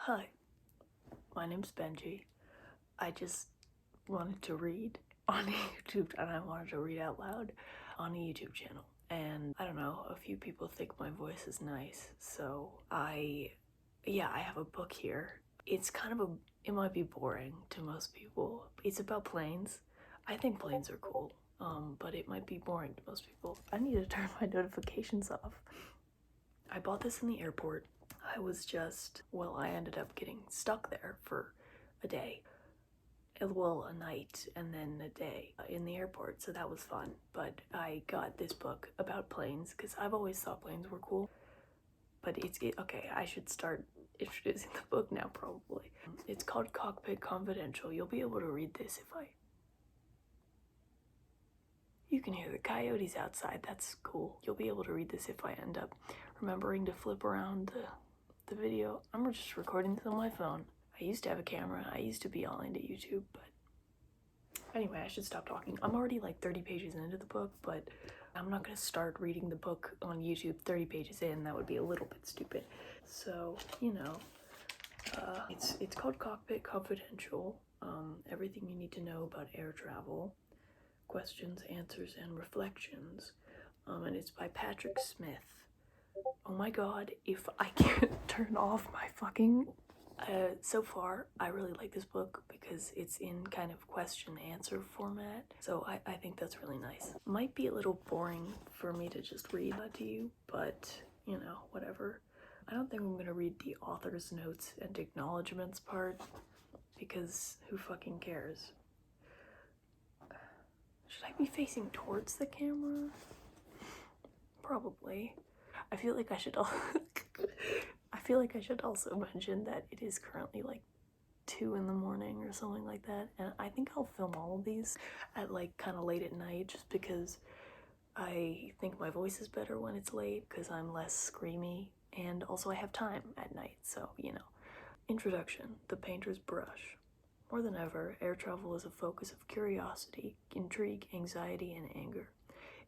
Hi, my name's Benji. I just wanted to read on YouTube and I wanted to read out loud on a YouTube channel. And I don't know, a few people think my voice is nice, so I have a book here. It's kind of it might be boring to most people. It's about planes. I think planes are cool, but it might be boring to most people. I need to turn my notifications off. I bought this in the airport. I ended up getting stuck there for a day. Well, a night and then a day in the airport, so that was fun. But I got this book about planes because I've always thought planes were cool. But okay, I should start introducing the book now, probably. It's called Cockpit Confidential. You'll be able to read this You can hear the coyotes outside, that's cool. You'll be able to read this if I end up remembering to flip around the video. I'm just recording this on my phone. I used to have a camera. I used to be all into YouTube, but anyway, I should stop talking. I'm already like 30 pages into the book, but I'm not gonna start reading the book on YouTube 30 pages in. That would be a little bit stupid. So, it's called Cockpit Confidential. Everything you need to know about air travel. Questions, answers, and reflections. And it's by Patrick Smith. Oh my god, if I can't turn off my fucking... so far, I really like this book because it's in kind of question-answer format, so I think that's really nice. Might be a little boring for me to just read that to you, but, whatever. I don't think I'm gonna read the author's notes and acknowledgements part, because who fucking cares? Should I be facing towards the camera? Probably. I feel like I should also mention that it is currently like 2 in the morning or something like that, and I think I'll film all of these at like kind of late at night just because I think my voice is better when it's late because I'm less screamy, and also I have time at night, so Introduction: The Painter's Brush. More than ever, air travel is a focus of curiosity, intrigue, anxiety, and anger.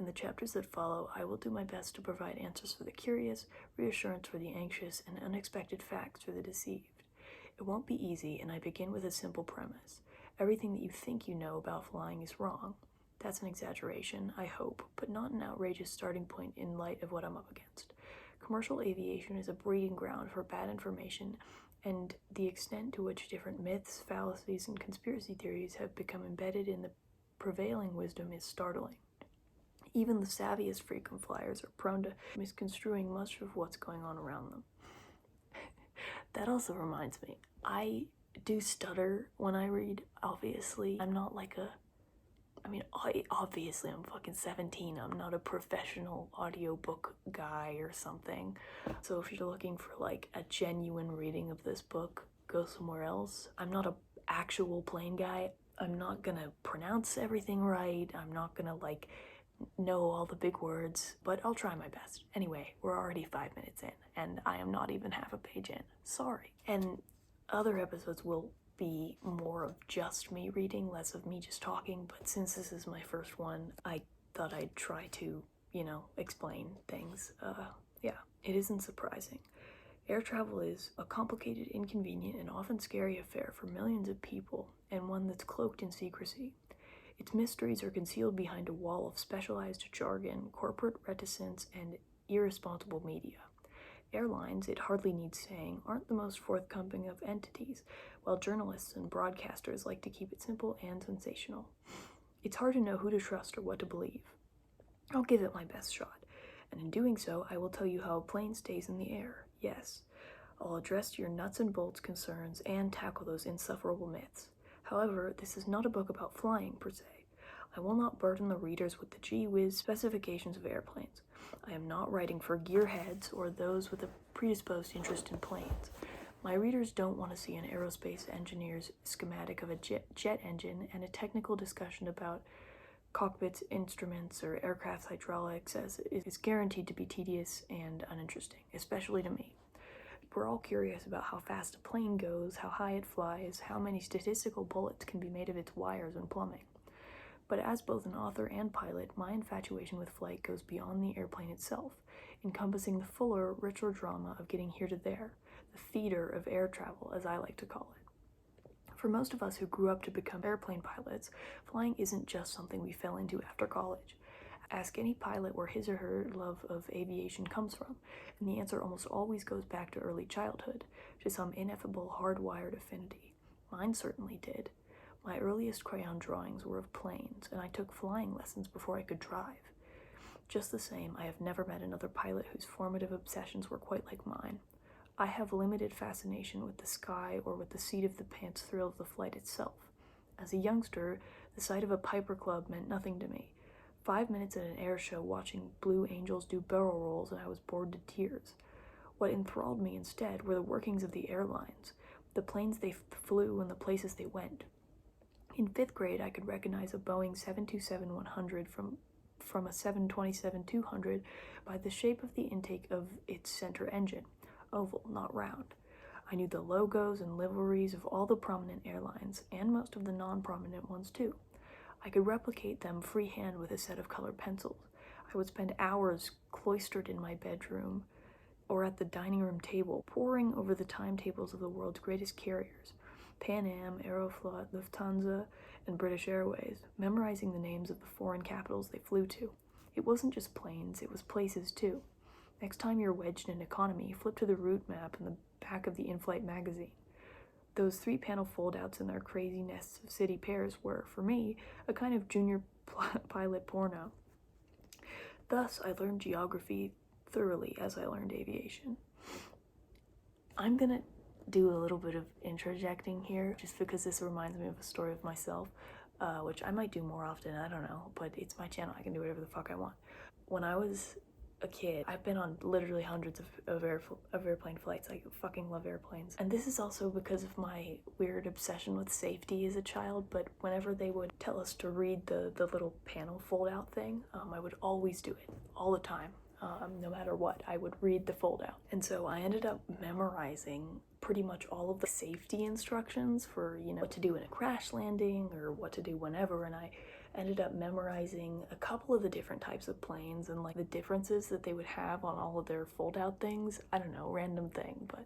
In the chapters that follow, I will do my best to provide answers for the curious, reassurance for the anxious, and unexpected facts for the deceived. It won't be easy, and I begin with a simple premise. Everything that you think you know about flying is wrong. That's an exaggeration, I hope, but not an outrageous starting point in light of what I'm up against. Commercial aviation is a breeding ground for bad information, and the extent to which different myths, fallacies, and conspiracy theories have become embedded in the prevailing wisdom is startling. Even the savviest frequent flyers are prone to misconstruing much of what's going on around them. That also reminds me, I do stutter when I read, obviously. I'm not like obviously I'm fucking 17. I'm not a professional audiobook guy or something. So if you're looking for like a genuine reading of this book, go somewhere else. I'm not a actual plane guy. I'm not gonna pronounce everything right. I'm not gonna like know all the big words, but I'll try my best. Anyway, we're already 5 minutes in, and I am not even half a page in. Sorry. And other episodes will be more of just me reading, less of me just talking, but since this is my first one, I thought I'd try to, explain things. It isn't surprising. Air travel is a complicated, inconvenient, and often scary affair for millions of people, and one that's cloaked in secrecy. Its mysteries are concealed behind a wall of specialized jargon, corporate reticence, and irresponsible media. Airlines, it hardly needs saying, aren't the most forthcoming of entities, while journalists and broadcasters like to keep it simple and sensational. It's hard to know who to trust or what to believe. I'll give it my best shot, and in doing so, I will tell you how a plane stays in the air. Yes, I'll address your nuts and bolts concerns and tackle those insufferable myths. However, this is not a book about flying, per se. I will not burden the readers with the gee-whiz specifications of airplanes. I am not writing for gearheads or those with a predisposed interest in planes. My readers don't want to see an aerospace engineer's schematic of a jet engine and a technical discussion about cockpits, instruments, or aircraft hydraulics, as it is guaranteed to be tedious and uninteresting, especially to me. We're all curious about how fast a plane goes, how high it flies, how many statistical bullets can be made of its wires and plumbing. But as both an author and pilot, my infatuation with flight goes beyond the airplane itself, encompassing the fuller, richer drama of getting here to there, the theater of air travel, as I like to call it. For most of us who grew up to become airplane pilots, flying isn't just something we fell into after college. Ask any pilot where his or her love of aviation comes from, and the answer almost always goes back to early childhood, to some ineffable hardwired affinity. Mine certainly did. My earliest crayon drawings were of planes, and I took flying lessons before I could drive. Just the same, I have never met another pilot whose formative obsessions were quite like mine. I have limited fascination with the sky or with the seat of the pants thrill of the flight itself. As a youngster, the sight of a Piper Club meant nothing to me. 5 minutes at an air show watching Blue Angels do barrel rolls and I was bored to tears. What enthralled me instead were the workings of the airlines, the planes they flew and the places they went. In 5th grade, I could recognize a Boeing 727-100 from a 727-200 by the shape of the intake of its center engine, oval, not round. I knew the logos and liveries of all the prominent airlines, and most of the non-prominent ones too. I could replicate them freehand with a set of colored pencils. I would spend hours cloistered in my bedroom or at the dining room table, poring over the timetables of the world's greatest carriers, Pan Am, Aeroflot, Lufthansa, and British Airways, memorizing the names of the foreign capitals they flew to. It wasn't just planes, it was places too. Next time you're wedged in economy, flip to the route map in the back of the in-flight magazine. Those 3-panel foldouts and their crazy nests of city pairs were, for me, a kind of junior pilot porno. Thus, I learned geography thoroughly as I learned aviation. I'm gonna do a little bit of interjecting here, just because this reminds me of a story of myself, which I might do more often, I don't know, but it's my channel, I can do whatever the fuck I want. When I was a kid, I've been on literally hundreds of airplane flights. I fucking love airplanes. And this is also because of my weird obsession with safety as a child, but whenever they would tell us to read the little panel fold-out thing, I would always do it, all the time. No matter what, I would read the fold-out. And so I ended up memorizing pretty much all of the safety instructions for, what to do in a crash landing or what to do whenever, and I ended up memorizing a couple of the different types of planes and like the differences that they would have on all of their fold-out things. I don't know, random thing, but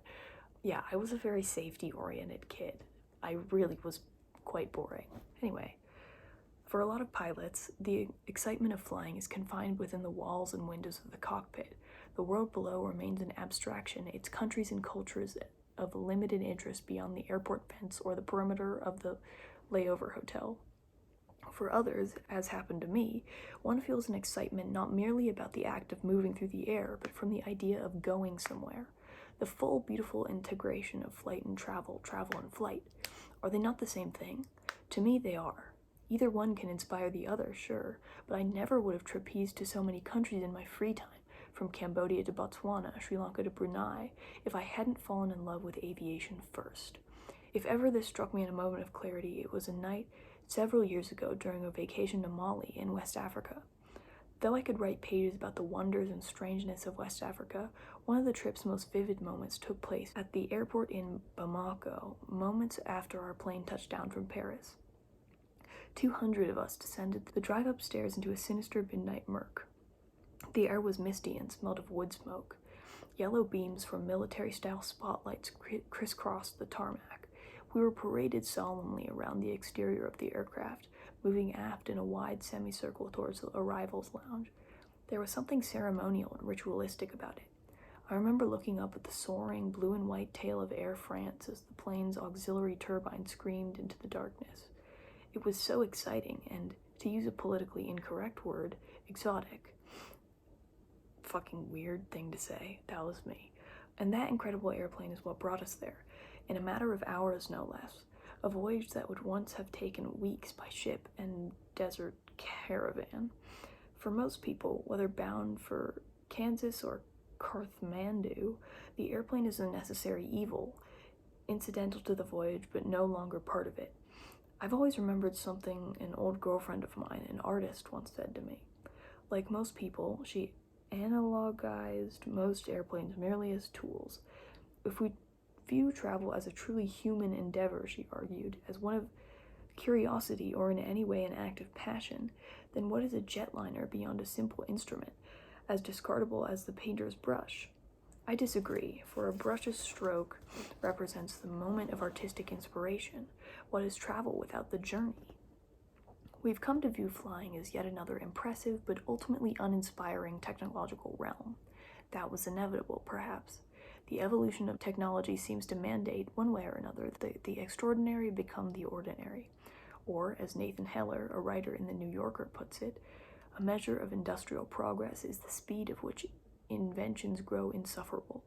yeah, I was a very safety-oriented kid. I really was quite boring. Anyway, for a lot of pilots, the excitement of flying is confined within the walls and windows of the cockpit. The world below remains an abstraction, its countries and cultures of limited interest beyond the airport fence or the perimeter of the layover hotel. For others, as happened to me, one feels an excitement not merely about the act of moving through the air, but from the idea of going somewhere. The full, beautiful integration of flight and travel and flight. Are they not the same thing? To me, they are. Either one can inspire the other, sure, but I never would have trapezed to so many countries in my free time, from Cambodia to Botswana, Sri Lanka to Brunei, if I hadn't fallen in love with aviation first. If ever this struck me in a moment of clarity, it was a night several years ago during a vacation to Mali in West Africa. Though I could write pages about the wonders and strangeness of West Africa, one of the trip's most vivid moments took place at the airport in Bamako, moments after our plane touched down from Paris. 200 of us descended the drive upstairs into a sinister midnight murk. The air was misty and smelled of wood smoke. Yellow beams from military-style spotlights crisscrossed the tarmac. We were paraded solemnly around the exterior of the aircraft, moving aft in a wide semicircle towards the arrivals lounge. There was something ceremonial and ritualistic about it. I remember looking up at the soaring blue and white tail of Air France as the plane's auxiliary turbine screamed into the darkness. It was so exciting and, to use a politically incorrect word, exotic. Fucking weird thing to say. That was me. And that incredible airplane is what brought us there, in a matter of hours no less, a voyage that would once have taken weeks by ship and desert caravan. For most people, whether bound for Kansas or Kathmandu, the airplane is a necessary evil, incidental to the voyage but no longer part of it. I've always remembered something an old girlfriend of mine, an artist, once said to me. Like most people, she analogized most airplanes merely as tools. If we view travel as a truly human endeavor, she argued, as one of curiosity or in any way an act of passion, then what is a jetliner beyond a simple instrument, as discardable as the painter's brush? I disagree, for a brush's stroke represents the moment of artistic inspiration. What is travel without the journey? We've come to view flying as yet another impressive but ultimately uninspiring technological realm. That was inevitable, perhaps. The evolution of technology seems to mandate, one way or another, that the extraordinary become the ordinary. Or, as Nathan Heller, a writer in The New Yorker, puts it, a measure of industrial progress is the speed of which inventions grow insufferable.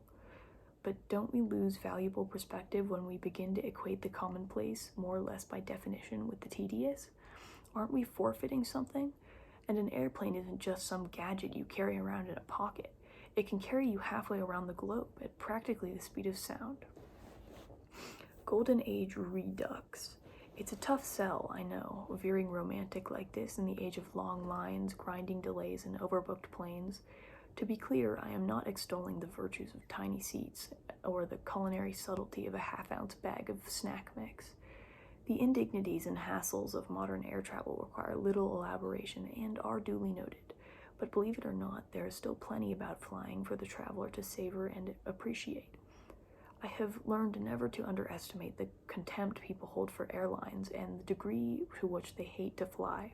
But don't we lose valuable perspective when we begin to equate the commonplace, more or less by definition, with the tedious? Aren't we forfeiting something? And an airplane isn't just some gadget you carry around in a pocket. It can carry you halfway around the globe at practically the speed of sound. Golden Age Redux. It's a tough sell, I know, veering romantic like this in the age of long lines, grinding delays, and overbooked planes. To be clear, I am not extolling the virtues of tiny seats or the culinary subtlety of a half-ounce bag of snack mix. The indignities and hassles of modern air travel require little elaboration and are duly noted, but believe it or not, there is still plenty about flying for the traveler to savor and appreciate. I have learned never to underestimate the contempt people hold for airlines and the degree to which they hate to fly.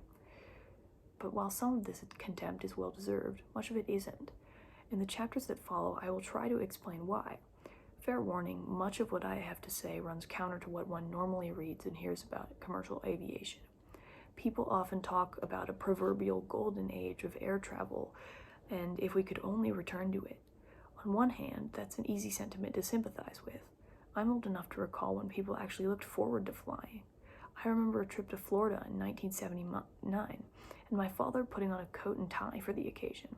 But while some of this contempt is well-deserved, much of it isn't. In the chapters that follow, I will try to explain why. Fair warning, much of what I have to say runs counter to what one normally reads and hears about commercial aviation. People often talk about a proverbial golden age of air travel, and if we could only return to it. On one hand, that's an easy sentiment to sympathize with. I'm old enough to recall when people actually looked forward to flying. I remember a trip to Florida in 1979, and my father putting on a coat and tie for the occasion.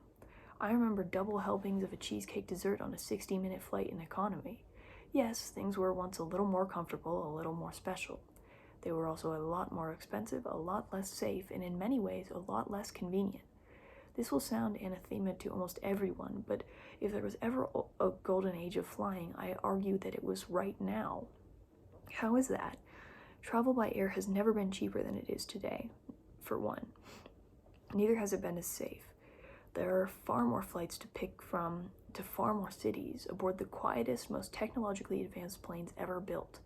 I remember double helpings of a cheesecake dessert on a 60-minute flight in economy. Yes, things were once a little more comfortable, a little more special. They were also a lot more expensive, a lot less safe, and in many ways a lot less convenient. This will sound anathema to almost everyone, but if there was ever a golden age of flying, I argue that it was right now. How is that? Travel by air has never been cheaper than it is today, for one. Neither has it been as safe. There are far more flights to pick from to far more cities aboard the quietest, most technologically advanced planes ever built.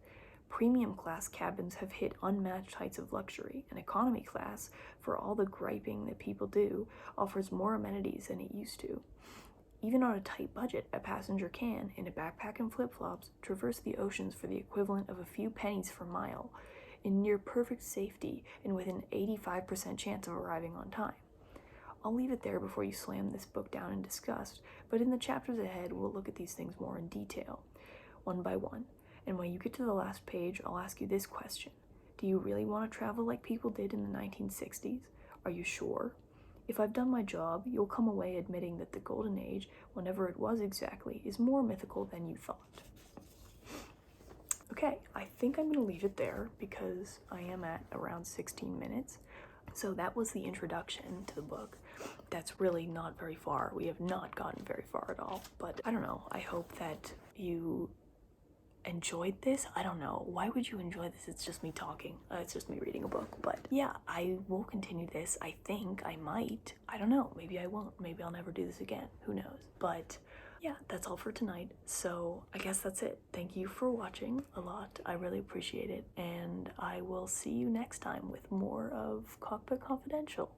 Premium class cabins have hit unmatched heights of luxury, and economy class, for all the griping that people do, offers more amenities than it used to. Even on a tight budget, a passenger can, in a backpack and flip-flops, traverse the oceans for the equivalent of a few pennies per mile, in near perfect safety and with an 85% chance of arriving on time. I'll leave it there before you slam this book down in disgust, but in the chapters ahead, we'll look at these things more in detail, one by one. And when you get to the last page, I'll ask you this question. Do you really want to travel like people did in the 1960s? Are you sure? If I've done my job, you'll come away admitting that the Golden Age, whenever it was exactly, is more mythical than you thought. Okay, I think I'm going to leave it there because I am at around 16 minutes. So that was the introduction to the book. That's really not very far. We have not gotten very far at all. But I don't know. I hope that you enjoyed this. I don't know. Why would you enjoy this? It's just me talking. It's just me reading a book. But yeah, I will continue this. I think I might. I don't know. Maybe I won't. Maybe I'll never do this again. Who knows? But yeah, that's all for tonight. So I guess that's it. Thank you for watching a lot. I really appreciate it. And I will see you next time with more of Cockpit Confidential.